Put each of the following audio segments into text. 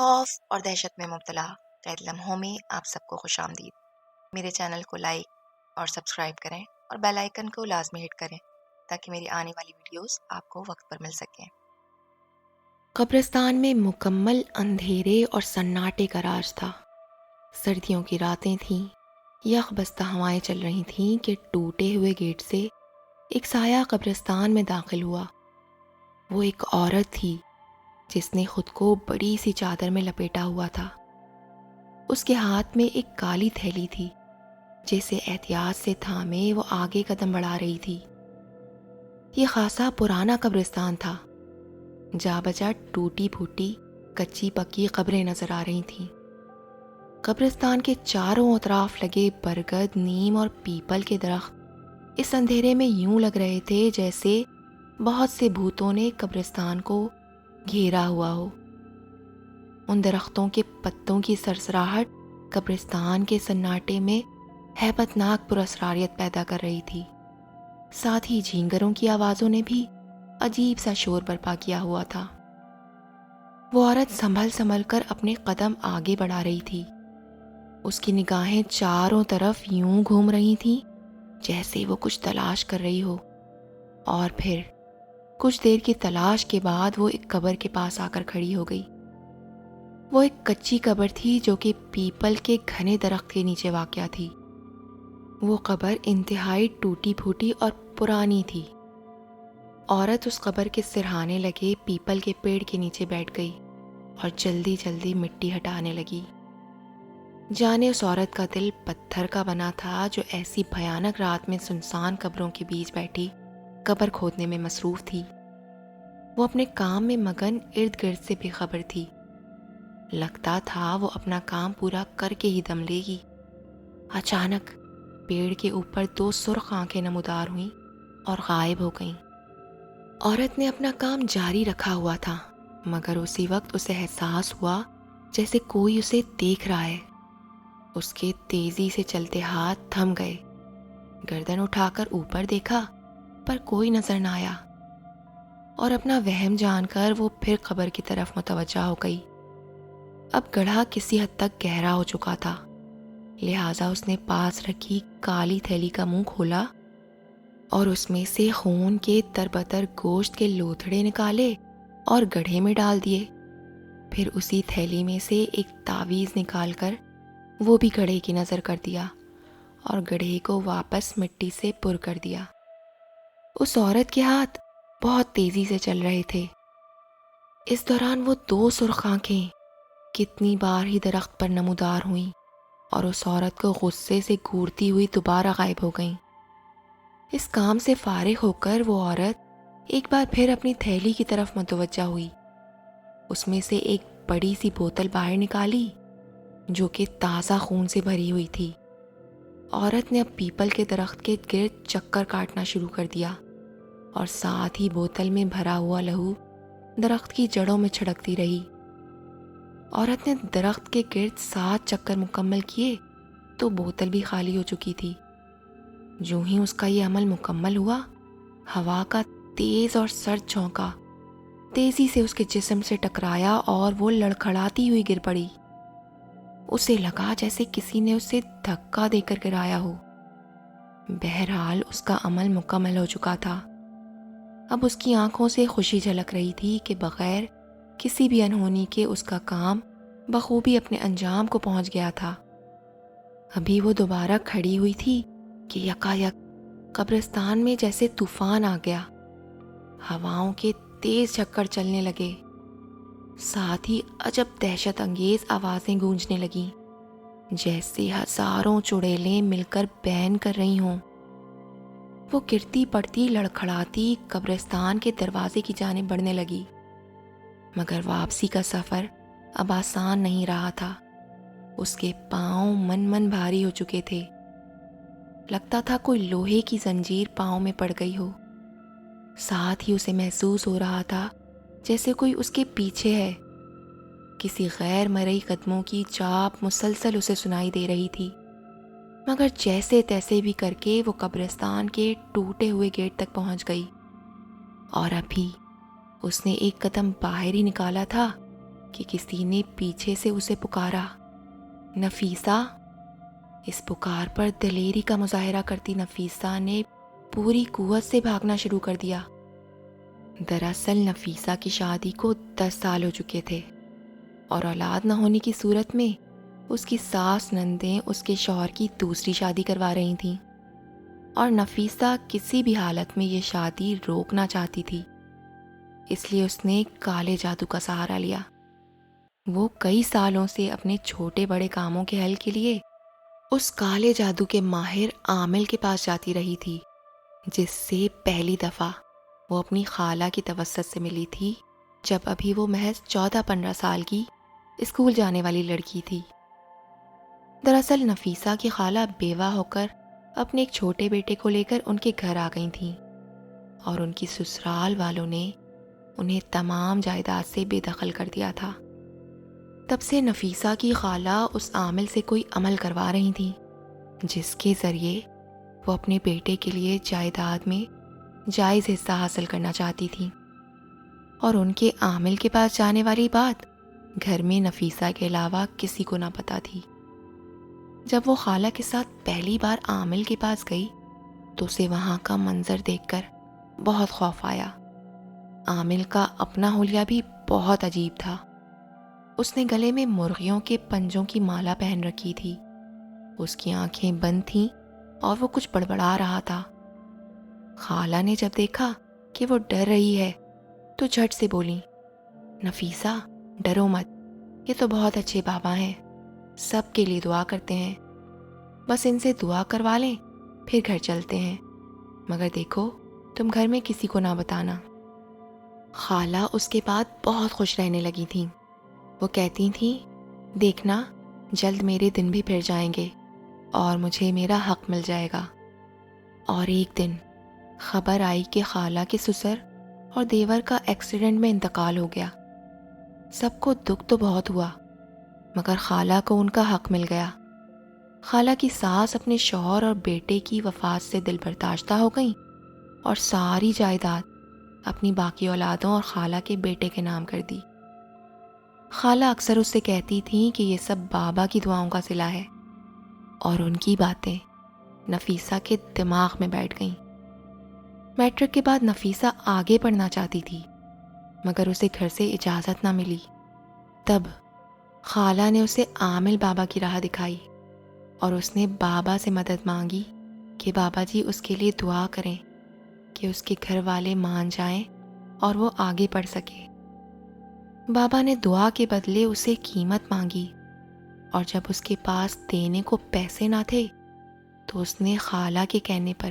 خوف اور دہشت میں مبتلا قید لمحوں میں آپ سب کو خوش آمدید۔ میرے چینل کو لائک اور سبسکرائب کریں اور بیل آئیکن کو لازمی ہٹ کریں تاکہ میری آنے والی ویڈیوز آپ کو وقت پر مل سکیں۔ قبرستان میں مکمل اندھیرے اور سناٹے کا راج تھا۔ سردیوں کی راتیں تھیں، یخ بستہ ہوائیں چل رہی تھیں کہ ٹوٹے ہوئے گیٹ سے ایک سایہ قبرستان میں داخل ہوا۔ وہ ایک عورت تھی جس نے خود کو بڑی سی چادر میں لپیٹا ہوا تھا۔ اس کے ہاتھ میں ایک کالی تھیلی تھی جسے احتیاط سے تھامے وہ آگے قدم بڑھا رہی تھی۔ یہ خاصا پرانا قبرستان تھا، جا بجا ٹوٹی پھوٹی کچی پکی قبریں نظر آ رہی تھیں۔ قبرستان کے چاروں اطراف لگے برگد، نیم اور پیپل کے درخت اس اندھیرے میں یوں لگ رہے تھے جیسے بہت سے بھوتوں نے قبرستان کو گھیرا ہوا ہو۔ ان درختوں کے پتوں کی سرسراہٹ قبرستان کے سناٹے میں ہیبت ناک پراسراریت پیدا کر رہی تھی۔ ساتھ ہی جھینگروں کی آوازوں نے بھی عجیب سا شور برپا کیا ہوا تھا۔ وہ عورت سنبھل کر اپنے قدم آگے بڑھا رہی تھی۔ اس کی نگاہیں چاروں طرف یوں گھوم رہی تھیں جیسے وہ کچھ تلاش کر رہی ہو، اور پھر کچھ دیر کی تلاش کے بعد وہ ایک قبر کے پاس آ کر کھڑی ہو گئی۔ وہ ایک کچی قبر تھی جو کہ پیپل کے گھنے درخت کے نیچے واقع تھی۔ وہ قبر انتہائی ٹوٹی پھوٹی اور پرانی تھی۔ عورت اس قبر کے سرہانے لگے پیپل کے پیڑ کے نیچے بیٹھ گئی اور جلدی جلدی مٹی ہٹانے لگی۔ جانے اس عورت کا دل پتھر کا بنا تھا جو ایسی بھیانک رات میں سنسان قبروں کے بیچ بیٹھی قبر کھودنے میں مصروف تھی۔ وہ اپنے کام میں مگن ارد گرد سے بے خبر تھی۔ لگتا تھا وہ اپنا کام پورا کر کے ہی دم لے گی۔ اچانک پیڑ کے اوپر دو سرخ آنکھیں نمودار ہوئیں اور غائب ہو گئیں۔ عورت نے اپنا کام جاری رکھا ہوا تھا، مگر اسی وقت اسے احساس ہوا جیسے کوئی اسے دیکھ رہا ہے۔ اس کے تیزی سے چلتے ہاتھ تھم گئے۔ گردن اٹھا کر اوپر دیکھا پر کوئی نظر نہ آیا، اور اپنا وہم جان کر وہ پھر قبر کی طرف متوجہ ہو گئی۔ اب گڑھا کسی حد تک گہرا ہو چکا تھا، لہٰذا اس نے پاس رکھی کالی تھیلی کا منہ کھولا اور اس میں سے خون کے تربتر گوشت کے لوتھڑے نکالے اور گڑھے میں ڈال دیے۔ پھر اسی تھیلی میں سے ایک تعویذ نکال کر وہ بھی گڑھے کی نظر کر دیا اور گڑھے کو واپس مٹی سے پر کر دیا۔ اس عورت کے ہاتھ بہت تیزی سے چل رہے تھے۔ اس دوران وہ دو سرخ آنکھیں کتنی بار ہی درخت پر نمودار ہوئیں اور اس عورت کو غصے سے گھورتی ہوئی دوبارہ غائب ہو گئیں۔ اس کام سے فارغ ہو کر وہ عورت ایک بار پھر اپنی تھیلی کی طرف متوجہ ہوئی۔ اس میں سے ایک بڑی سی بوتل باہر نکالی جو کہ تازہ خون سے بھری ہوئی تھی۔ عورت نے اب پیپل کے درخت کے گرد چکر کاٹنا شروع کر دیا اور ساتھ ہی بوتل میں بھرا ہوا لہو درخت کی جڑوں میں چھڑکتی رہی۔ عورت نے درخت کے گرد 7 چکر مکمل کیے تو بوتل بھی خالی ہو چکی تھی۔ جو ہی اس کا یہ عمل مکمل ہوا، ہوا کا تیز اور سرد جھونکا تیزی سے اس کے جسم سے ٹکرایا اور وہ لڑکھڑاتی ہوئی گر پڑی۔ اسے لگا جیسے کسی نے اسے دھکا دے کر گرایا ہو۔ بہرحال اس کا عمل مکمل ہو چکا تھا۔ اب اس کی آنکھوں سے خوشی جھلک رہی تھی کہ بغیر کسی بھی انہونی کے اس کا کام بخوبی اپنے انجام کو پہنچ گیا تھا۔ ابھی وہ دوبارہ کھڑی ہوئی تھی کہ یکایک قبرستان میں جیسے طوفان آ گیا۔ ہواؤں کے تیز چکر چلنے لگے، ساتھ ہی عجب دہشت انگیز آوازیں گونجنے لگیں جیسے ہزاروں چڑیلیں مل کر بین کر رہی ہوں۔ وہ گرتی پڑتی لڑکھڑاتی قبرستان کے دروازے کی جانب بڑھنے لگی، مگر واپسی کا سفر اب آسان نہیں رہا تھا۔ اس کے پاؤں من بھاری ہو چکے تھے۔ لگتا تھا کوئی لوہے کی زنجیر پاؤں میں پڑ گئی ہو۔ ساتھ ہی اسے محسوس ہو رہا تھا جیسے کوئی اس کے پیچھے ہے۔ کسی غیر مرئی قدموں کی چاپ مسلسل اسے سنائی دے رہی تھی، مگر جیسے تیسے بھی کر کے وہ قبرستان کے ٹوٹے ہوئے گیٹ تک پہنچ گئی، اور ابھی اس نے ایک قدم باہر ہی نکالا تھا کہ کسی نے پیچھے سے اسے پکارا، نفیسہ۔ اس پکار پر دلیری کا مظاہرہ کرتی نفیسہ نے پوری قوت سے بھاگنا شروع کر دیا۔ دراصل نفیسہ کی شادی کو 10 سال ہو چکے تھے اور اولاد نہ ہونے کی صورت میں اس کی ساس نندیں اس کے شوہر کی دوسری شادی کروا رہی تھیں، اور نفیسہ کسی بھی حالت میں یہ شادی روکنا چاہتی تھی۔ اس لیے اس نے کالے جادو کا سہارا لیا۔ وہ کئی سالوں سے اپنے چھوٹے بڑے کاموں کے حل کے لیے اس کالے جادو کے ماہر عامل کے پاس جاتی رہی تھی، جس سے پہلی دفعہ وہ اپنی خالہ کی توسط سے ملی تھی جب ابھی وہ محض 14-15 سال کی اسکول جانے والی لڑکی تھی۔ دراصل نفیسہ کی خالہ بیوہ ہو کر اپنے ایک چھوٹے بیٹے کو لے کر ان کے گھر آ گئی تھیں، اور ان کی سسرال والوں نے انہیں تمام جائیداد سے بے دخل کر دیا تھا۔ تب سے نفیسہ کی خالہ اس عامل سے کوئی عمل کروا رہی تھی جس کے ذریعے وہ اپنے بیٹے کے لیے جائیداد میں جائز حصہ حاصل کرنا چاہتی تھی، اور ان کے عامل کے پاس جانے والی بات گھر میں نفیسہ کے علاوہ کسی کو نہ پتہ تھی۔ جب وہ خالہ کے ساتھ پہلی بار عامل کے پاس گئی تو اسے وہاں کا منظر دیکھ کر بہت خوف آیا۔ عامل کا اپنا حلیہ بھی بہت عجیب تھا۔ اس نے گلے میں مرغیوں کے پنجوں کی مالا پہن رکھی تھی، اس کی آنکھیں بند تھیں اور وہ کچھ بڑبڑا رہا تھا۔ خالہ نے جب دیکھا کہ وہ ڈر رہی ہے تو جھٹ سے بولی، نفیسہ ڈرو مت، یہ تو بہت اچھے بابا ہیں، سب کے لیے دعا کرتے ہیں، بس ان سے دعا کروا لیں پھر گھر چلتے ہیں، مگر دیکھو تم گھر میں کسی کو نہ بتانا۔ خالہ اس کے بعد بہت خوش رہنے لگی تھیں۔ وہ کہتی تھیں، دیکھنا جلد میرے دن بھی پھر جائیں گے اور مجھے میرا حق مل جائے گا۔ اور ایک دن خبر آئی کہ خالہ کے سسر اور دیور کا ایکسیڈنٹ میں انتقال ہو گیا۔ سب کو دکھ تو بہت ہوا، مگر خالہ کو ان کا حق مل گیا۔ خالہ کی ساس اپنے شوہر اور بیٹے کی وفات سے دل برداشتہ ہو گئیں اور ساری جائیداد اپنی باقی اولادوں اور خالہ کے بیٹے کے نام کر دی۔ خالہ اکثر اس سے کہتی تھیں کہ یہ سب بابا کی دعاؤں کا صلہ ہے، اور ان کی باتیں نفیسہ کے دماغ میں بیٹھ گئیں۔ میٹرک کے بعد نفیسہ آگے پڑھنا چاہتی تھی، مگر اسے گھر سے اجازت نہ ملی۔ تب خالہ نے اسے عامل بابا کی راہ دکھائی، اور اس نے بابا سے مدد مانگی کہ بابا جی اس کے لیے دعا کریں کہ اس کے گھر والے مان جائیں اور وہ آگے پڑھ سکے۔ بابا نے دعا کے بدلے اسے قیمت مانگی، اور جب اس کے پاس دینے کو پیسے نہ تھے تو اس نے خالہ کے کہنے پر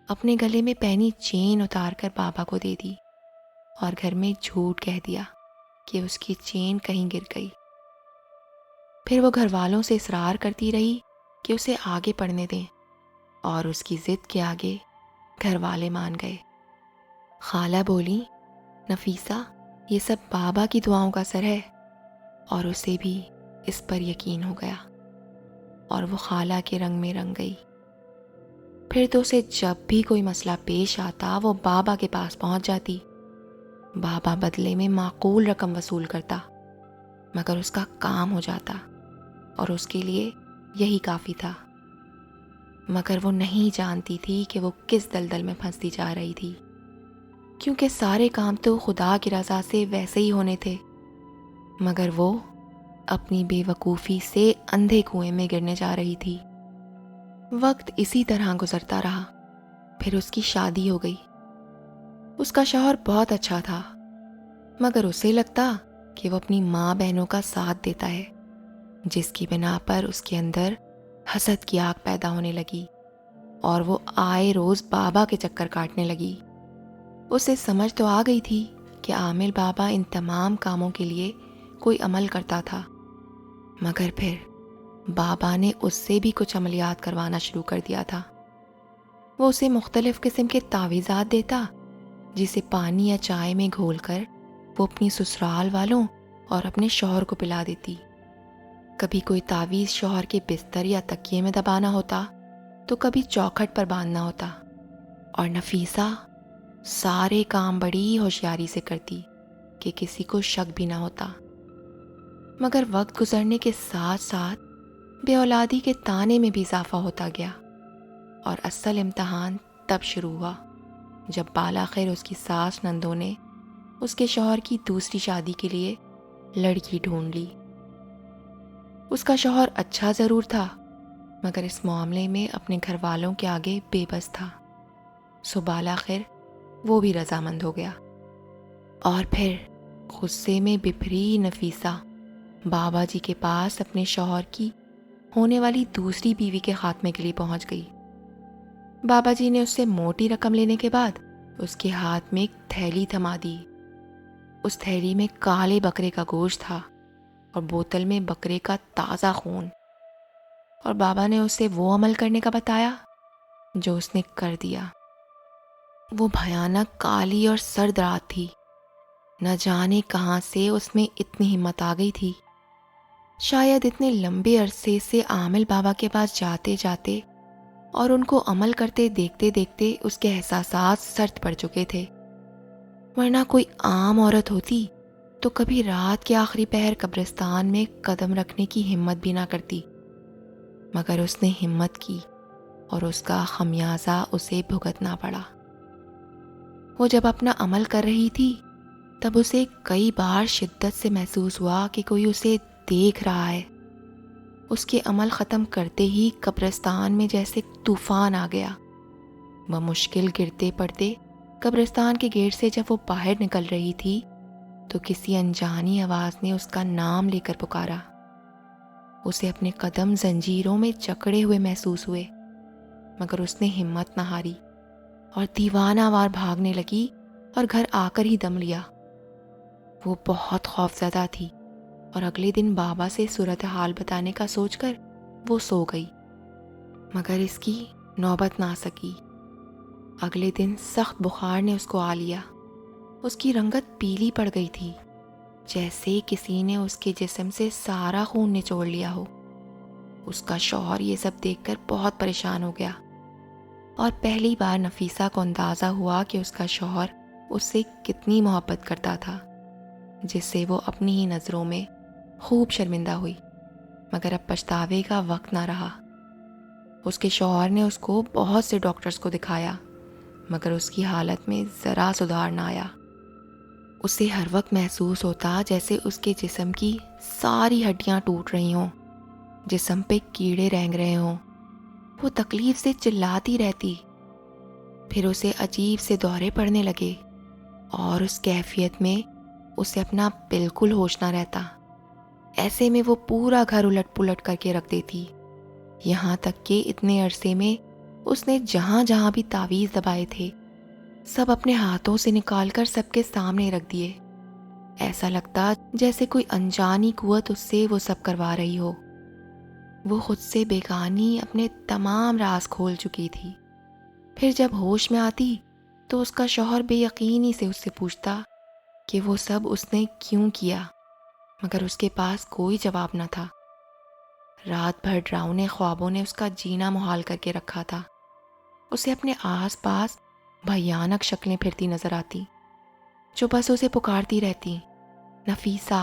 اپنے گلے میں پہنی چین اتار کر بابا کو دے دی، اور گھر میں جھوٹ کہہ دیا کہ اس کی چین کہیں گر گئی۔ پھر وہ گھر والوں سے اصرار کرتی رہی کہ اسے آگے پڑھنے دیں، اور اس کی ضد کے آگے گھر والے مان گئے۔ خالہ بولی، نفیسہ یہ سب بابا کی دعاؤں کا اثر ہے، اور اسے بھی اس پر یقین ہو گیا، اور وہ خالہ کے رنگ میں رنگ گئی۔ پھر تو اسے جب بھی کوئی مسئلہ پیش آتا وہ بابا کے پاس پہنچ جاتی۔ بابا بدلے میں معقول رقم وصول کرتا، مگر اس کا کام ہو جاتا، اور اس کے لیے یہی کافی تھا۔ مگر وہ نہیں جانتی تھی کہ وہ کس دلدل میں پھنستی جا رہی تھی، کیونکہ سارے کام تو خدا کی رضا سے ویسے ہی ہونے تھے، مگر وہ اپنی بے وقوفی سے اندھے کنویں میں گرنے جا رہی تھی۔ وقت اسی طرح گزرتا رہا۔ پھر اس کی شادی ہو گئی۔ اس کا شوہر بہت اچھا تھا، مگر اسے لگتا کہ وہ اپنی ماں بہنوں کا ساتھ دیتا ہے، جس کی بنا پر اس کے اندر حسد کی آگ پیدا ہونے لگی، اور وہ آئے روز بابا کے چکر کاٹنے لگی۔ اسے سمجھ تو آ گئی تھی کہ عامل بابا ان تمام کاموں کے لیے کوئی عمل کرتا تھا، مگر پھر بابا نے اس سے بھی کچھ عملیات کروانا شروع کر دیا تھا۔ وہ اسے مختلف قسم کے تعویذات دیتا، جسے پانی یا چائے میں گھول کر وہ اپنی سسرال والوں اور اپنے شوہر کو پلا دیتی۔ کبھی کوئی تعویذ شوہر کے بستر یا تکیے میں دبانا ہوتا تو کبھی چوکھٹ پر باندھنا ہوتا، اور نفیسہ سارے کام بڑی ہوشیاری سے کرتی کہ کسی کو شک بھی نہ ہوتا۔ مگر وقت گزرنے کے ساتھ ساتھ بے اولادی کے طانے میں بھی اضافہ ہوتا گیا، اور اصل امتحان تب شروع ہوا جب بالآخر اس کی ساس نندوں نے اس کے شوہر کی دوسری شادی کے لیے لڑکی ڈھونڈ لی۔ اس کا شوہر اچھا ضرور تھا، مگر اس معاملے میں اپنے گھر والوں کے آگے بے بس تھا، سو بالآخر وہ بھی رضامند ہو گیا۔ اور پھر غصے میں بپھری نفیسہ بابا جی کے پاس اپنے شوہر کی ہونے والی دوسری بیوی کے خاتمے کے لیے پہنچ گئی۔ بابا جی نے اس سے موٹی رقم لینے کے بعد اس کے ہاتھ میں ایک تھیلی تھما دی۔ اس تھیلی میں کالے بکرے کا گوشت تھا اور بوتل میں بکرے کا تازہ خون، اور بابا نے اسے وہ عمل کرنے کا بتایا جو اس نے کر دیا۔ وہ بھیانک کالی اور سرد رات تھی، نہ جانے کہاں سے اس میں اتنی ہمت آ گئی تھی۔ شاید اتنے لمبے عرصے سے عامل بابا کے پاس جاتے جاتے اور ان کو عمل کرتے دیکھتے دیکھتے اس کے احساسات سرد پڑ چکے تھے، ورنہ کوئی عام عورت ہوتی تو کبھی رات کے آخری پہر قبرستان میں قدم رکھنے کی ہمت بھی نہ کرتی، مگر اس نے ہمت کی اور اس کا خمیازہ اسے بھگتنا پڑا۔ وہ جب اپنا عمل کر رہی تھی تب اسے کئی بار شدت سے محسوس ہوا کہ کوئی اسے دیکھ رہا ہے۔ اس کے عمل ختم کرتے ہی قبرستان میں جیسے طوفان آ گیا۔ بمشکل گرتے پڑتے قبرستان کے گیٹ سے جب وہ باہر نکل رہی تھی تو کسی انجانی آواز نے اس کا نام لے کر پکارا۔ اسے اپنے قدم زنجیروں میں جکڑے ہوئے محسوس ہوئے، مگر اس نے ہمت نہ ہاری اور دیوانہ وار بھاگنے لگی اور گھر آ کر ہی دم لیا۔ وہ بہت خوفزدہ تھی اور اگلے دن بابا سے صورتحال بتانے کا سوچ کر وہ سو گئی، مگر اس کی نوبت نہ آ سکی۔ اگلے دن سخت بخار نے اس کو آ لیا۔ اس کی رنگت پیلی پڑ گئی تھی، جیسے کسی نے اس کے جسم سے سارا خون نچوڑ لیا ہو۔ اس کا شوہر یہ سب دیکھ کر بہت پریشان ہو گیا، اور پہلی بار نفیسہ کو اندازہ ہوا کہ اس کا شوہر اس سے کتنی محبت کرتا تھا، جس سے وہ اپنی ہی نظروں میں خوب شرمندہ ہوئی، مگر اب پچھتاوے کا وقت نہ رہا۔ اس کے شوہر نے اس کو بہت سے ڈاکٹرز کو دکھایا، مگر اس کی حالت میں ذرا سدھار نہ آیا۔ اسے ہر وقت محسوس ہوتا جیسے اس کے جسم کی ساری ہڈیاں ٹوٹ رہی ہوں، جسم پہ کیڑے رینگ رہے ہوں۔ وہ تکلیف سے چلاتی رہتی، پھر اسے عجیب سے دورے پڑنے لگے، اور اس کیفیت میں اسے اپنا بالکل ہوش نہ رہتا۔ ایسے میں وہ پورا گھر الٹ پلٹ کر کے رکھ دیتی، یہاں تک کہ اتنے عرصے میں اس نے جہاں جہاں بھی تعویذ دبائے تھے سب اپنے ہاتھوں سے نکال کر سب کے سامنے رکھ دیے۔ ایسا لگتا جیسے کوئی انجانی قوت اس سے وہ سب کروا رہی ہو۔ وہ خود سے بیگانی اپنے تمام راز کھول چکی تھی۔ پھر جب ہوش میں آتی تو اس کا شوہر بے یقینی سے اس سے پوچھتا کہ وہ سب اس نے کیوں کیا، مگر اس کے پاس کوئی جواب نہ تھا۔ رات بھر ڈراؤنے خوابوں نے اس کا جینا محال کر کے رکھا تھا۔ اسے اپنے آس پاس بھیانک شکلیں پھرتی نظر آتی جو بس اسے پکارتی رہتی، نفیسہ،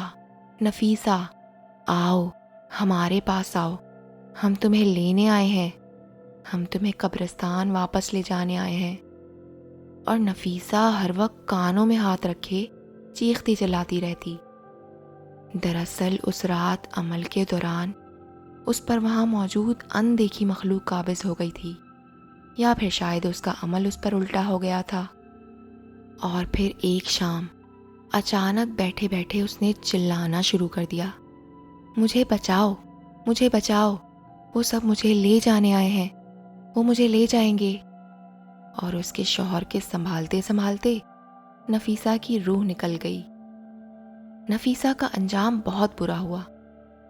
نفیسہ، آؤ، ہمارے پاس آؤ، ہم تمہیں لینے آئے ہیں، ہم تمہیں قبرستان واپس لے جانے آئے ہیں۔ اور نفیسہ ہر وقت کانوں میں ہاتھ رکھے چیختی چلاتی رہتی۔ دراصل اس رات عمل کے دوران اس پر وہاں موجود اندیکھی مخلوق قابض ہو گئی تھی، یا پھر شاید اس کا عمل اس پر الٹا ہو گیا تھا۔ اور پھر ایک شام اچانک بیٹھے بیٹھے اس نے چلانا شروع کر دیا، مجھے بچاؤ، مجھے بچاؤ، وہ سب مجھے لے جانے آئے ہیں، وہ مجھے لے جائیں گے۔ اور اس کے شوہر کے سنبھالتے سنبھالتے نفیسہ کی روح نکل گئی۔ نفیسہ کا انجام بہت برا ہوا،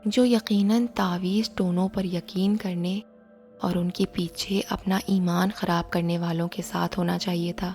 جو یقیناً تعویذ ٹونوں پر یقین کرنے اور ان کے پیچھے اپنا ایمان خراب کرنے والوں کے ساتھ ہونا چاہیے تھا۔